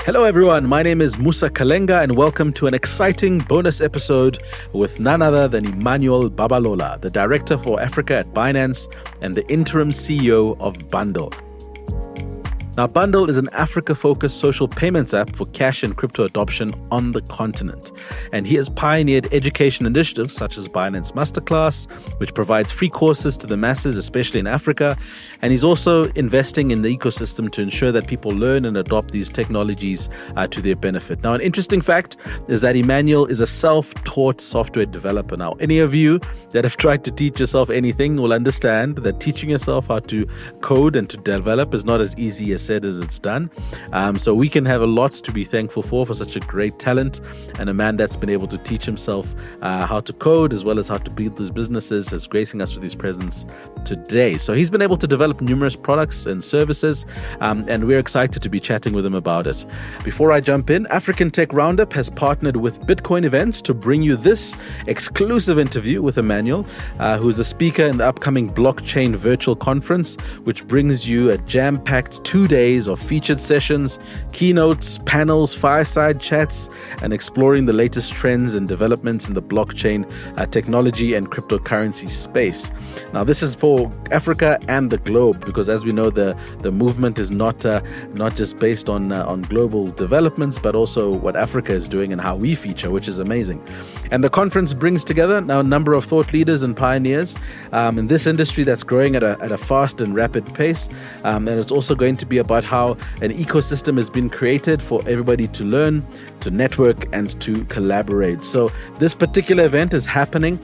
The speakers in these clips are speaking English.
Hello everyone, my name is Musa Kalenga and welcome to an exciting bonus episode with none other than Emmanuel Babalola, the Director for Africa at Binance and the Interim CEO of Bundle. Now, Bundle is an Africa-focused social payments app for cash and crypto adoption on the continent. And he has pioneered education initiatives such as Binance Masterclass, which provides free courses to the masses, especially in Africa. And he's also investing in the ecosystem to ensure that people learn and adopt these technologies to their benefit. Now, an interesting fact is that Emmanuel is a self-taught software developer. Now, any of you that have tried to teach yourself anything will understand that teaching yourself how to code and to develop is not as easy as said as it's done. So we can have a lot to be thankful for such a great talent and a man that's been able to teach himself how to code as well as how to build his businesses is gracing us with his presence today. So he's been able to develop numerous products and services and we're excited to be chatting with him about it. Before I jump in, African Tech Roundup has partnered with Bitcoin Events to bring you this exclusive interview with Emmanuel, who is a speaker in the upcoming blockchain virtual conference, which brings you a jam-packed 2 days of featured sessions, keynotes, panels, fireside chats, and exploring the latest trends and developments in the blockchain technology and cryptocurrency space. Now, this is for Africa and the globe, because as we know, the movement is not just based on global developments, but also what Africa is doing and how we feature, which is amazing. And the conference brings together now a number of thought leaders and pioneers in this industry that's growing at a fast and rapid pace. And it's also going to be about how an ecosystem has been created for everybody to learn, to network, and to collaborate. So this particular event is happening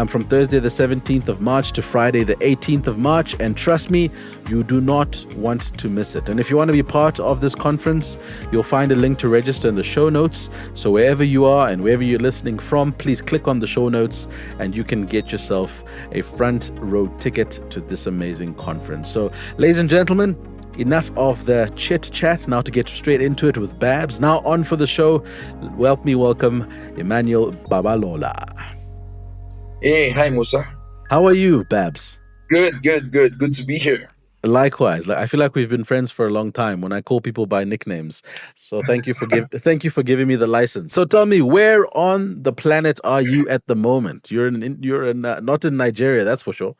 from Thursday the 17th of March to Friday the 18th of March. And trust me, you do not want to miss it. And if you want to be part of this conference, you'll find a link to register in the show notes. So wherever you are and wherever you're listening from, please click on the show notes and you can get yourself a front row ticket to this amazing conference. So ladies and gentlemen, enough of the chit chat. Now to get straight into it with Babs. Now on for the show. Help me welcome Emmanuel Babalola. Hey, hi Musa. How are you, Babs? Good to be here. Likewise. I feel like we've been friends for a long time when I call people by nicknames. So thank you for giving me the license. So tell me, where on the planet are you at the moment? You're not in Nigeria, that's for sure.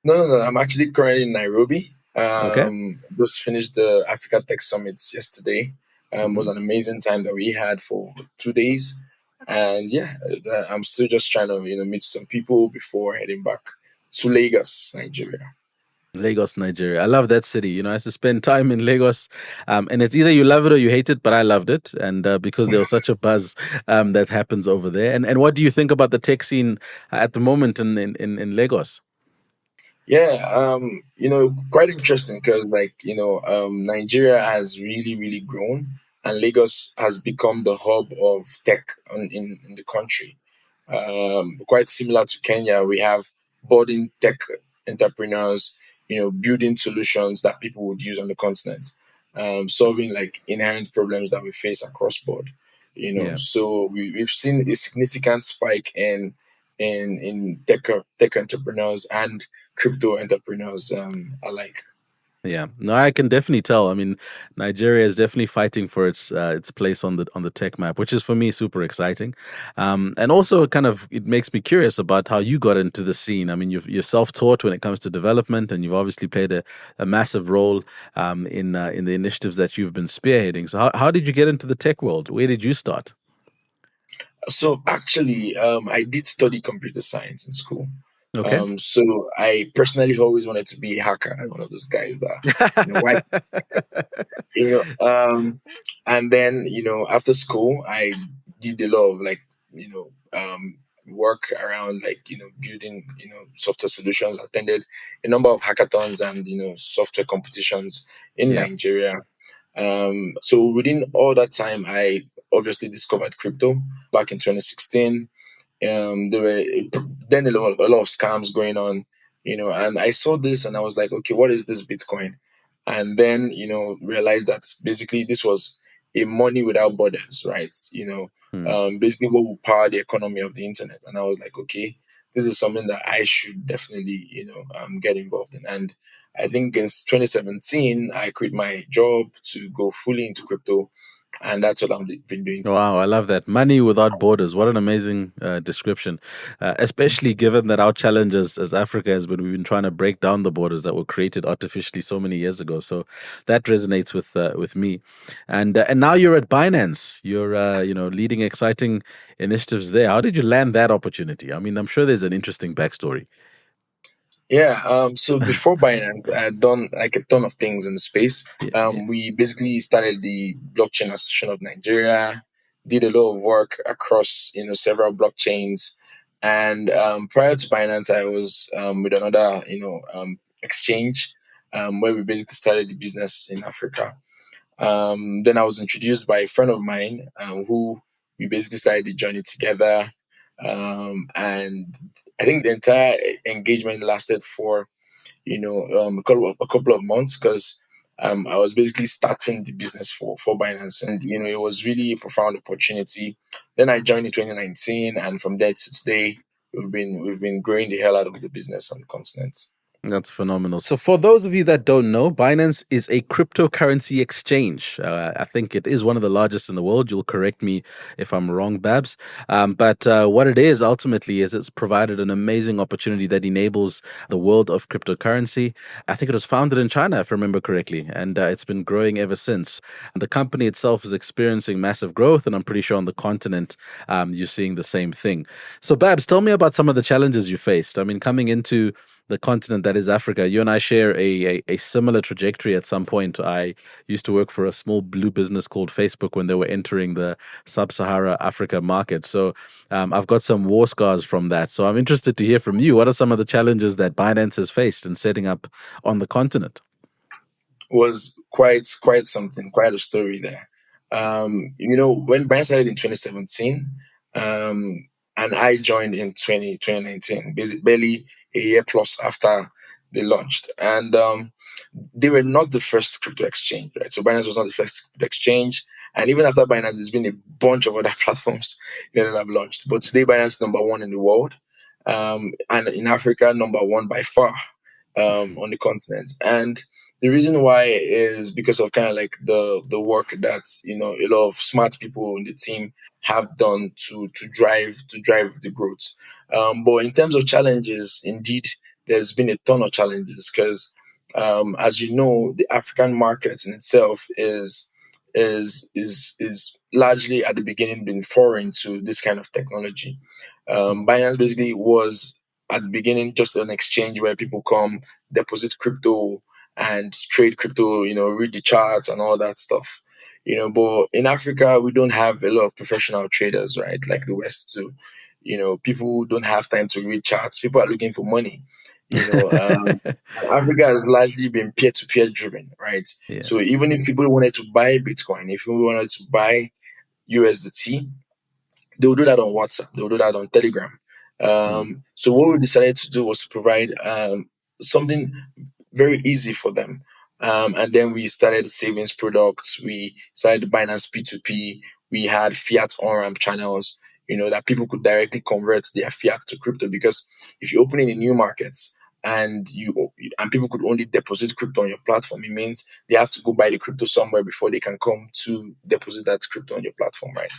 No. I'm actually currently in Nairobi. Okay. Just finished the Africa Tech Summit yesterday. It was an amazing time that we had for 2 days. And yeah, I'm still just trying to meet some people before heading back to Lagos, Nigeria. Lagos, Nigeria. I love that city. I used to spend time in Lagos, and it's either you love it or you hate it. But I loved it, and because there was such a buzz that happens over there. And what do you think about the tech scene at the moment in Lagos? Yeah, quite interesting because Nigeria has really, really grown, and Lagos has become the hub of tech in the country. Quite similar to Kenya, we have budding tech entrepreneurs, building solutions that people would use on the continent, solving like inherent problems that we face across board. Yeah. So we've seen a significant spike in tech entrepreneurs and crypto entrepreneurs alike. Yeah, no, I can definitely tell. I mean, Nigeria is definitely fighting for its place on the tech map, which is for me super exciting, and also it makes me curious about how you got into the scene. I mean, you're self-taught when it comes to development, and you've obviously played a massive role in the initiatives that you've been spearheading. So how did you get into the tech world? Where did you start? So actually, I did study computer science in school. Okay. So I personally always wanted to be a hacker, one of those guys that likes and then after school I did a lot of work around building software solutions. Attended a number of hackathons and software competitions in Yeah. Nigeria. So within all that time, I obviously discovered crypto back in 2016. There were then a lot of scams going on, and I saw this and I was like, okay, what is this Bitcoin? And then realized that basically this was a money without borders, right? Hmm. Basically what will power the economy of the internet. And I was like, okay, this is something that I should definitely, get involved in. And I think in 2017, I quit my job to go fully into crypto, and that's what I've been doing. Wow, I love that. Money without borders. What an amazing description. Especially given that our challenge as Africa has been, we've been trying to break down the borders that were created artificially so many years ago. So that resonates with me. And now you're at Binance. You're leading exciting initiatives there. How did you land that opportunity? I mean, I'm sure there's an interesting backstory. Yeah, so before Binance, I had done like a ton of things in the space. Yeah, yeah. We basically started the Blockchain Association of Nigeria, did a lot of work across, several blockchains. And prior to Binance, I was with another, exchange, where we basically started the business in Africa. Then I was introduced by a friend of mine, who we basically started the journey together. And I think the entire engagement lasted for a couple of months, because I was basically starting the business for Binance, and it was really a profound opportunity. Then I joined in 2019, and from there to today, we've been growing the hell out of the business on the continent. That's phenomenal. So, for those of you that don't know, Binance is a cryptocurrency exchange. I think it is one of the largest in the world. You'll correct me if I'm wrong, Babs. But what it is ultimately is it's provided an amazing opportunity that enables the world of cryptocurrency. I think it was founded in China, if I remember correctly, and it's been growing ever since. The company itself is experiencing massive growth, and I'm pretty sure on the continent you're seeing the same thing. So, Babs, tell me about some of the challenges you faced. I mean, coming into the continent that is Africa. You and I share a similar trajectory at some point. I used to work for a small blue business called Facebook when they were entering the sub-Sahara Africa market. So I've got some war scars from that. So I'm interested to hear from you. What are some of the challenges that Binance has faced in setting up on the continent? Was quite something, quite a story there. When Binance started in 2017, and I joined in 2019, basically barely a year plus after they launched. And they were not the first crypto exchange, right? So Binance was not the first crypto exchange. And even after Binance, there's been a bunch of other platforms that have launched. But today, Binance is number one in the world. And in Africa, number one by far, on the continent. And the reason why is because of kind of like the work that a lot of smart people in the team have done to drive the growth. But in terms of challenges, indeed, there's been a ton of challenges, because as you know, the African market in itself is largely at the beginning been foreign to this kind of technology. Binance basically was at the beginning just an exchange where people come, deposit crypto, and trade crypto, read the charts and all that stuff. But in Africa, we don't have a lot of professional traders, right? Like the West do. People don't have time to read charts. People are looking for money. You know, um, Africa has largely been peer-to-peer driven, right? Yeah. So even if people wanted to buy Bitcoin, if people wanted to buy USDT, they will do that on WhatsApp. They will do that on Telegram. Mm. So what we decided to do was to provide something very easy for them. And then we started savings products. We started Binance P2P. We had fiat on-ramp channels, that people could directly convert their fiat to crypto. Because if you open in a new markets and people could only deposit crypto on your platform, it means they have to go buy the crypto somewhere before they can come to deposit that crypto on your platform, right?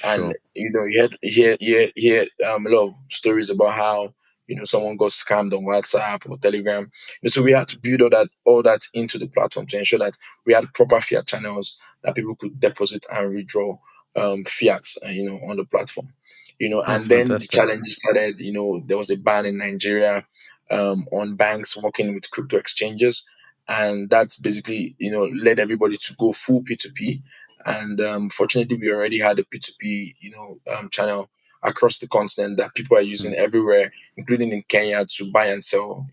And Sure. you hear a lot of stories about how someone got scammed on WhatsApp or Telegram. So we had to build all that into the platform to ensure that we had proper fiat channels that people could deposit and withdraw fiat, on the platform. That's And then the fantastic. challenge started. There was a ban in Nigeria on banks working with crypto exchanges, and that basically led everybody to go full P2P. And fortunately, we already had a P2P channel across the continent that people are using Mm. everywhere, including in Kenya, to buy and sell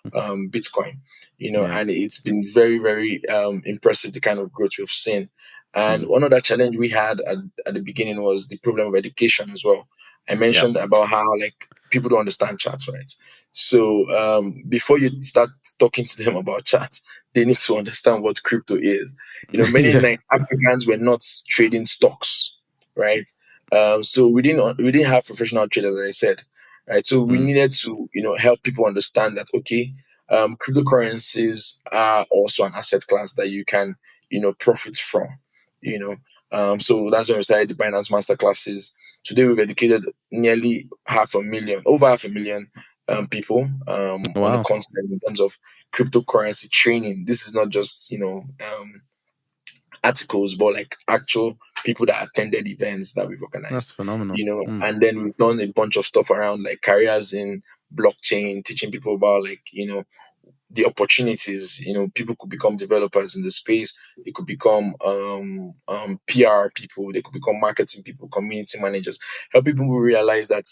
Bitcoin. Yeah. And it's been very, very impressive, the kind of growth we've seen. And Mm. one other challenge we had at the beginning was the problem of education as well. I Yeah. mentioned about how like people don't understand charts, right? So before you start talking to them about charts, they need to understand what crypto is. Many Yeah. Africans were not trading stocks, right? So we didn't have professional traders, as I said. right? So we Mm. needed to, help people understand that, okay, cryptocurrencies are also an asset class that you can, profit from, you know. So that's when we started the Binance master classes. Today we've educated nearly over half a million people on the Wow, continent in terms of cryptocurrency training. This is not just, articles, but like actual people that attended events that we've that's organized, phenomenal. Mm. and then we've done a bunch of stuff around like careers in blockchain, teaching people about like, the opportunities. People could become developers in the space. They could become PR people. They could become marketing people, community managers. Help people realize that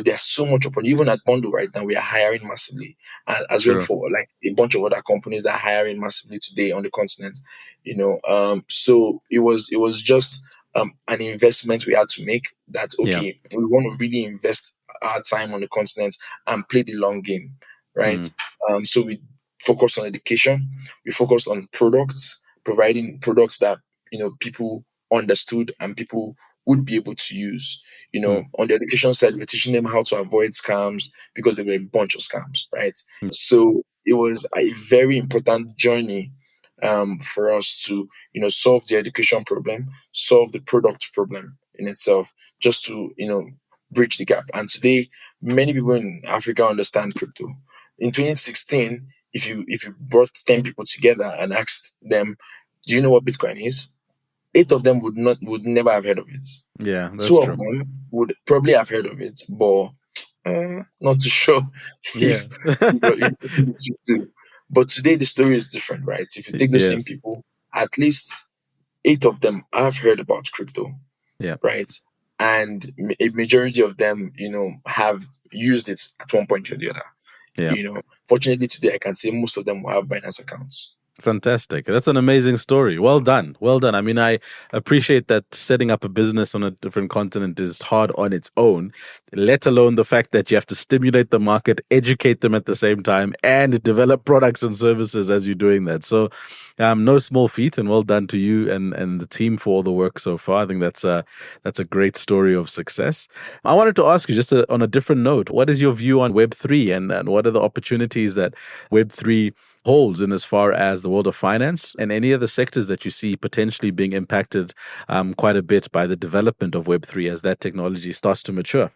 there's so much opportunity. Even at Bundle right now, we are hiring massively, and as well Sure. for like a bunch of other companies that are hiring massively today on the continent. So it was just an investment we had to make. That Yeah. okay, we want to really invest our time on the continent and play the long game, right? Mm. So we focused on education. We focused on products, providing products that people understood and people would be able to use. Mm. On the education side, we're teaching them how to avoid scams because there were a bunch of scams, right? So it was a very important journey for us to solve the education problem, solve the product problem in itself, just to bridge the gap. And today, many people in Africa understand crypto. In 2016, if you brought 10 people together and asked them, do you know what Bitcoin is? Eight of them would never have heard of it. Yeah, that's Two of true. them would probably have heard of it, but not too sure Yeah. if it's something that you do. But today the story is different, right? If you take those same Yes. people, at least eight of them have heard about crypto, Yeah. right? And a majority of them, have used it at one point or the other. Yeah. Fortunately today I can say most of them will have Binance accounts. Fantastic. That's an amazing story. Well done. Well done. I mean, I appreciate that setting up a business on a different continent is hard on its own, let alone the fact that you have to stimulate the market, educate them at the same time, and develop products and services as you're doing that. So, no small feat, and well done to you and the team for all the work so far. I think that's a great story of success. I wanted to ask you just on a different note, what is your view on Web3 and what are the opportunities that Web3 holds in as far as the world of finance and any other sectors that you see potentially being impacted quite a bit by the development of Web3 as that technology starts to mature?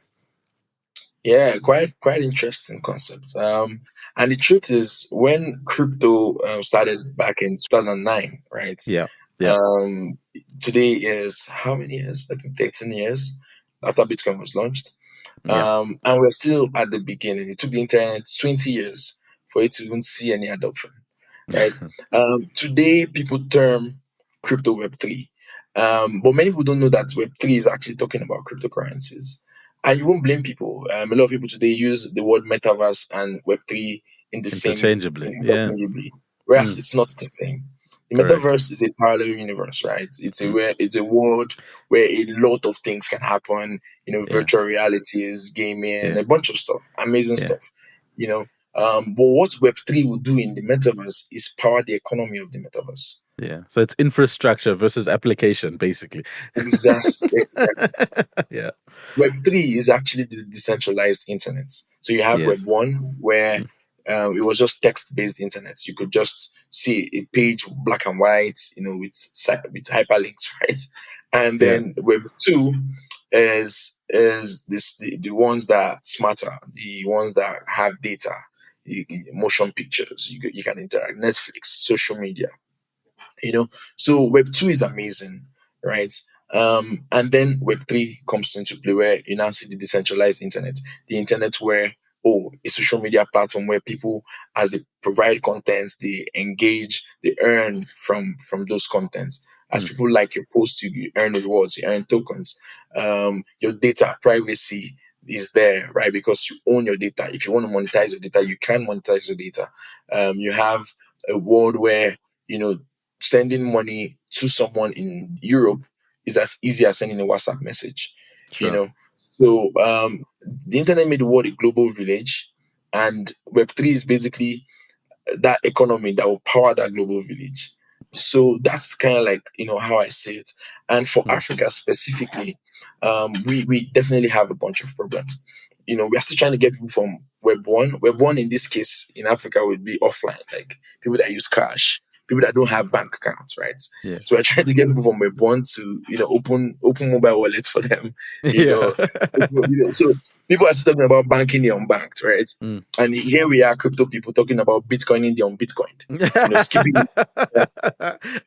Yeah, quite interesting concept. And the truth is, when crypto started back in 2009, right? Yeah. Yeah. Um, Today is how many years? I think 13 years after Bitcoin was launched. Yeah. And we're still at the beginning. It took the internet 20 years for it to even see any adoption, right? Today, people term crypto Web3. But many people don't know that Web3 is actually talking about cryptocurrencies. And you won't blame people. A lot of people today use the word metaverse and Web3 in the same Interchangeably. Yeah. interchangeably, whereas Mm. it's not the same. The Correct. metaverse is a parallel universe, right? Mm. It's a world where a lot of things can happen. Yeah. Virtual realities, gaming, Yeah. a bunch of stuff, amazing Yeah. stuff. You know, but what Web3 will do in the metaverse is power the economy of the metaverse. Yeah. So it's infrastructure versus application, basically. Exactly. Yeah. Web3 is actually the decentralized internet. So you have Yes. Web1, where Mm. it was just text-based internet. You could just see a page black and white, with hyperlinks, right? And Yeah. then Web2 is the ones that are smarter, the ones that have data, motion pictures. You can interact, Netflix, social media, you know so Web2 is amazing, right? And then Web3 comes into play, where you now see the decentralized internet, the internet where, a social media platform where people, as they provide contents, they engage, they earn from those contents. As Mm. people like your post, you earn rewards, you earn tokens. Your data privacy is there, right? Because you own your data. If you want to monetize your data, you can monetize your data. You have a world where, you know sending money to someone in Europe is as easy as sending a WhatsApp message. You Sure. know, so the internet made the world a global village, and Web3 is basically that economy that will power that global village. So that's kind of like how I see it. And for Mm. Africa specifically, we definitely have a bunch of problems. we are still trying to get people from Web 1. Web 1 in this case in Africa would be offline, like people that use cash, people that don't have bank accounts, right? Yeah. So we're trying to get people from Web 1 to, open mobile wallets for them, you Yeah. know. So people are still talking about banking the unbanked, right? Mm. And here we are, crypto people talking about Bitcoining the unbitcoined, skipping,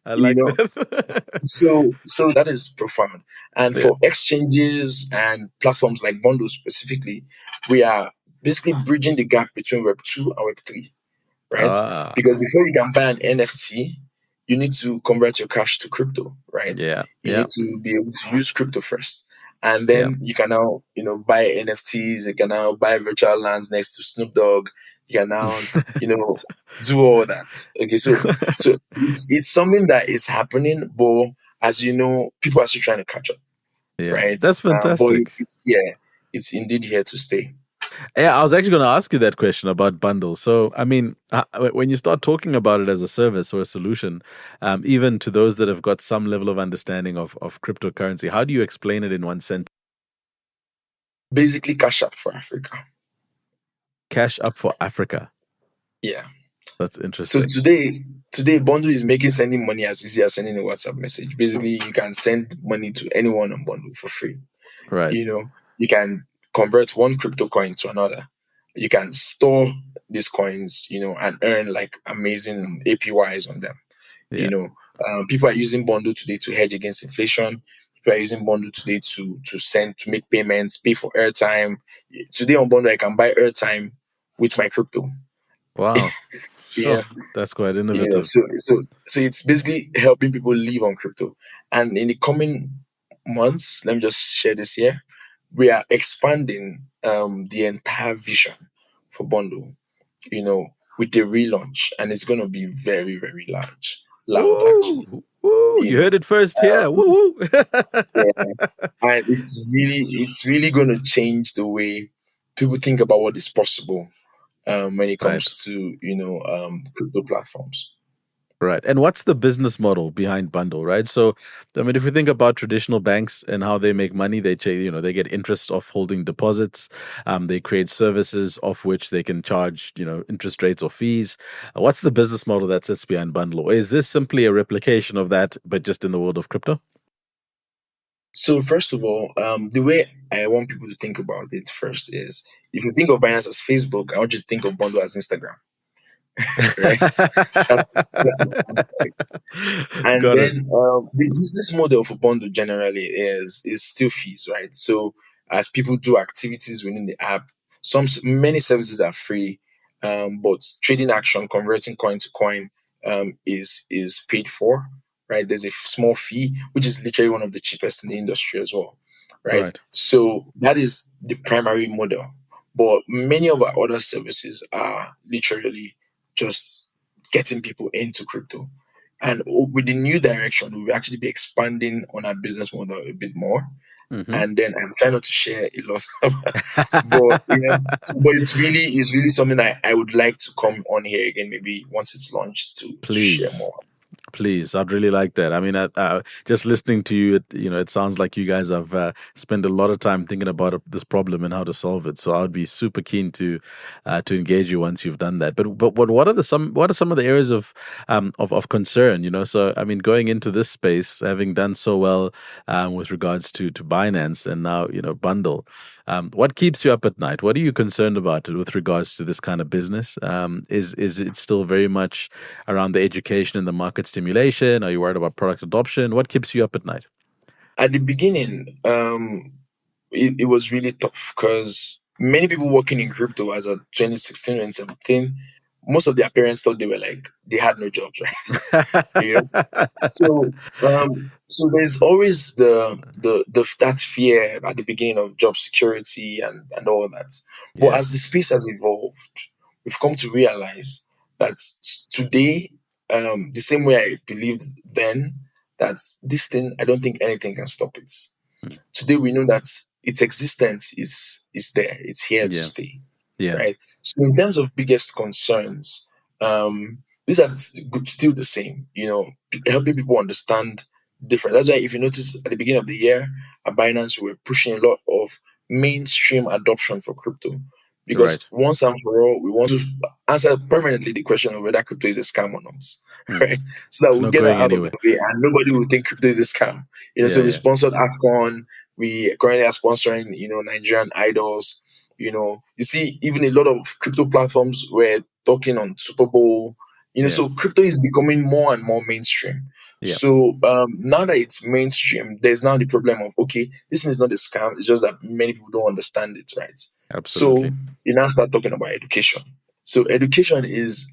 I you like know. that. So that is profound. And Yeah. for exchanges and platforms like Bundle specifically, we are basically bridging the gap between Web 2 and Web 3, right? Ah. Because before you can buy an NFT, you need to convert your cash to crypto, right? Yeah. You Yeah. need to be able to use crypto first. And Yeah. then you can now, buy NFTs, you can now buy virtual lands next to Snoop Dogg, you can now, you know, do all that. Okay, so it's something that is happening, but as you know, people are still trying to catch up, Yeah. right? That's But fantastic. it's indeed here to stay. Yeah, I was actually going to ask you that question about bundles. So, I mean, when you start talking about it as a service or a solution, even to those that have got some level of understanding of cryptocurrency, how do you explain it in one sentence? Basically, cash up for Africa. Cash up for Africa. Yeah. That's So interesting. today, Bundle is making sending money as easy as sending a WhatsApp message. Basically, you can send money to anyone on Bundle for free. Right. You can convert one crypto coin to another. You can store these coins, and earn like amazing APYs on them. Yeah. You know, people are using Bundle today to hedge against inflation. People are using Bundle today to make payments, pay for airtime. Today on Bundle, I can buy airtime with my crypto. Wow. Sure. Yeah, That's quite innovative. so it's basically helping people live on crypto. And in the coming months, let me just share this here. We are expanding the entire vision for Bundle, with the relaunch, and it's going to be very, very loud actually. Woo! Woo! You You know, heard it first here. um, Woo! Woo! yeah, and it's really going to change the way people think about what is possible when it Right. comes to crypto platforms. Right. And what's the business model behind Bundle, right? So, I mean, if we think about traditional banks and how they make money, they get interest off holding deposits. They create services off which they can charge, interest rates or fees. What's the business model that sits behind Bundle? Or is this simply a replication of that, but just in the world of crypto? So first of all, the way I want people to think about it first is, if you think of Binance as Facebook, I want you to think of Bundle as Instagram, right? That's the concept. And Got it. then the business model for Bundle generally is still fees, right? So as people do activities within the app, many services are free, but trading action, converting coin to coin, is paid for, right? There's a small fee, which is literally one of the cheapest in the industry as well, right? Right. So that is the primary model. But many of our other services are literally just getting people into crypto. And with the new direction, we'll actually be expanding on our business model a bit more. Hmm. And then I'm trying not to share a lot, but but it's really something I would like to come on here again, maybe once it's launched, to share Please. more. Please, I'd really like that. I mean, just listening to you, it sounds like you guys have spent a lot of time thinking about this problem and how to solve it. So I would be super keen to engage you once you've done that. But what are some of the areas of concern? So I mean, going into this space, having done so well with regards to Binance and now Bundle, what keeps you up at night? What are you concerned about with regards to this kind of business? Is it still very much around the education and the market stimulation? Are you worried about product adoption? What keeps you up at night? At the beginning, it was really tough because many people working in crypto as of 2016 and 17, most of their parents thought they had no jobs, right? You know? So there's always the that fear at the beginning of job security and all that. But Yeah. as the space has evolved, we've come to realize that today, the same way I believed then, that this thing, I don't think anything can stop it. Mm. Today we know that its existence is there. It's here to Yeah. stay, Yeah. right? So in terms of biggest concerns, these are still the same. Helping people understand different. That's why if you notice at the beginning of the year at Binance, we were pushing a lot of mainstream adoption for crypto. Because Right. once and for all, we want to answer permanently the question of whether crypto is a scam or not, Mm. right? So that It's we'll not get that going out of the anywhere. way and nobody will think crypto is a scam. Yeah, So we yeah. sponsored AFCON. We currently are sponsoring, Nigerian idols. You see, even a lot of crypto platforms were talking on Super Bowl. Yeah. So crypto is becoming more and more mainstream. Yeah. So now that it's mainstream, there's now the problem of, okay, this is not a scam. It's just that many people don't understand it, right? So Absolutely. you now start talking about education. So education is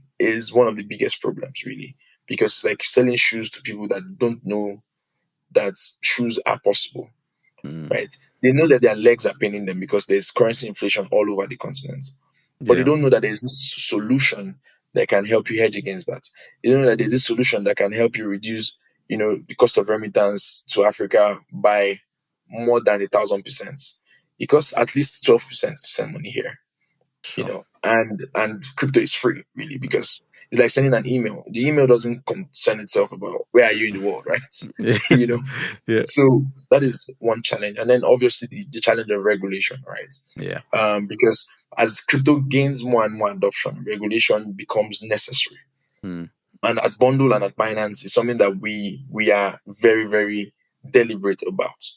one of the biggest problems, really, because it's like selling shoes to people that don't know that shoes are possible, Mm. right? They know that their legs are paining them because there's currency inflation all over the continent, but they Yeah. don't know that there's this solution that can help you hedge against that. They don't know that there's this solution that can help you reduce, the cost of remittance to Africa by more than 1,000%. It costs at least 12% to send money here, Sure. and crypto is free, really, because it's like sending an email. The email doesn't concern itself about where are you in the world, right? Yeah. you know Yeah. so that is one challenge, and then obviously the challenge of regulation, right? Yeah. Because as crypto gains more and more adoption, regulation becomes necessary. Mm. And at Bundle and at Binance, it's something that we are very, very deliberate about.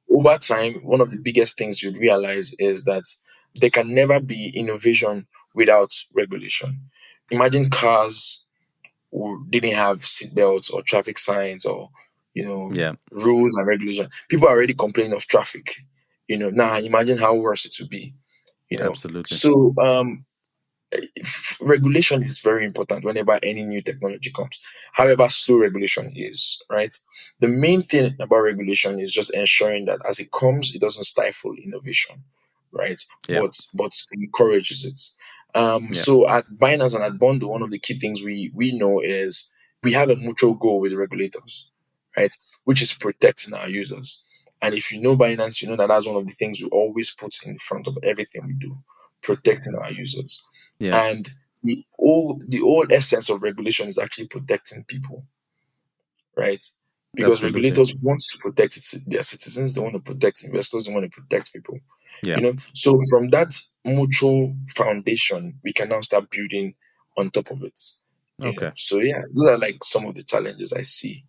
Over time, one of the biggest things you'd realize is that there can never be innovation without regulation. Imagine cars who didn't have seatbelts or traffic signs or Yeah. rules and regulation. People are already complaining of traffic. Now imagine how worse it would be. Absolutely. So regulation is very important whenever any new technology comes. However slow regulation is, right? The main thing about regulation is just ensuring that as it comes, it doesn't stifle innovation, right? Yeah. But encourages it. Yeah. So at Binance and at Bundle, one of the key things we know is we have a mutual goal with regulators, right? Which is protecting our users. And if you know Binance, you know that that's one of the things we always put in front of everything we do, protecting our users. Yeah. And the whole essence of regulation is actually protecting people, right? Because Absolutely. regulators want to protect their citizens, they want to protect investors, they want to protect people. Yeah. So from that mutual foundation, we can now start building on top of it. Okay. So yeah, those are like some of the challenges I see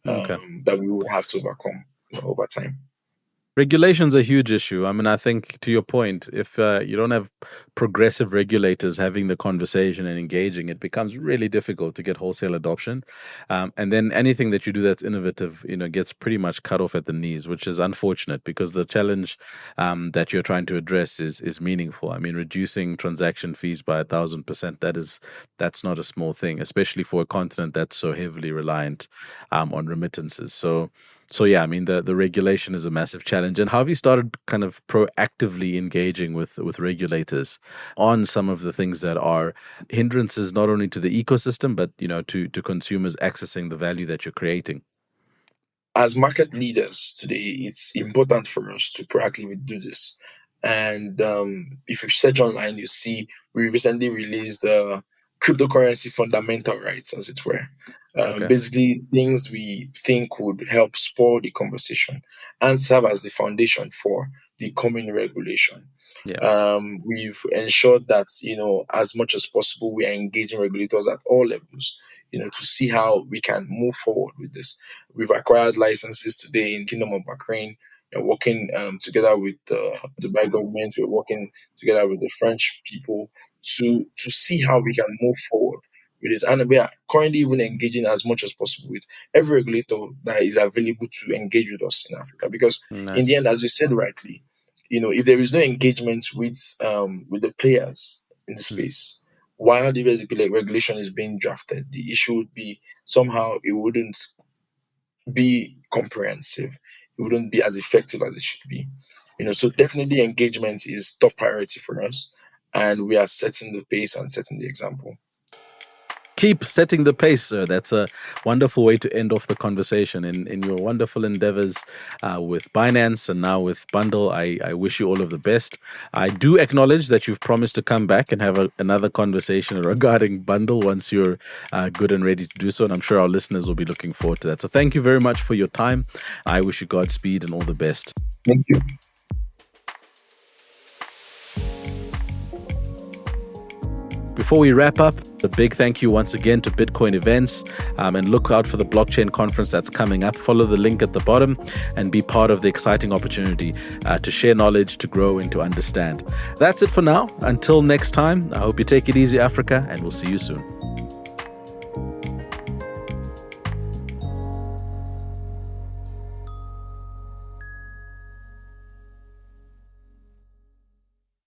Okay. that we would have to overcome over time. Regulation's a huge issue. I mean, I think to your point, if you don't have progressive regulators having the conversation and engaging, it becomes really difficult to get wholesale adoption. And then anything that you do that's innovative, gets pretty much cut off at the knees, which is unfortunate because the challenge that you're trying to address is meaningful. I mean, reducing transaction fees by 1,000%, that's not a small thing, especially for a continent that's so heavily reliant on remittances. So yeah, I mean the regulation is a massive challenge. And how have you started kind of proactively engaging with regulators on some of the things that are hindrances not only to the ecosystem but to consumers accessing the value that you're creating? As market leaders today, it's important for us to proactively do this. And if you search online, you see we recently released the cryptocurrency fundamental rights, as it were. Okay. Basically, things we think would help spur the conversation and serve as the foundation for the coming regulation. Yeah. We've ensured that as much as possible we are engaging regulators at all levels, to see how we can move forward with this. We've acquired licenses today in Kingdom of Bahrain. We're working together with the Dubai government. We're working together with the French people to see how we can move forward with this. And we are currently even engaging as much as possible with every regulator that is available to engage with us in Africa. Because in the Nice. end, as you said rightly, if there is no engagement with the players in the Mm. space, while the regulation is being drafted, the issue would be somehow it wouldn't be comprehensive. It wouldn't be as effective as it should be. So definitely engagement is top priority for us, and we are setting the pace and setting the example. Keep setting the pace, sir. That's a wonderful way to end off the conversation. In your wonderful endeavors with Binance and now with Bundle, I wish you all of the best. I do acknowledge that you've promised to come back and have another conversation regarding Bundle once you're good and ready to do so. And I'm sure our listeners will be looking forward to that. So thank you very much for your time. I wish you Godspeed and all the best. Thank you. Before we wrap up, a big thank you once again to Bitcoin Events, and look out for the blockchain conference that's coming up. Follow the link at the bottom and be part of the exciting opportunity to share knowledge, to grow, and to understand. That's it for now. Until next time, I hope you take it easy, Africa, and we'll see you soon.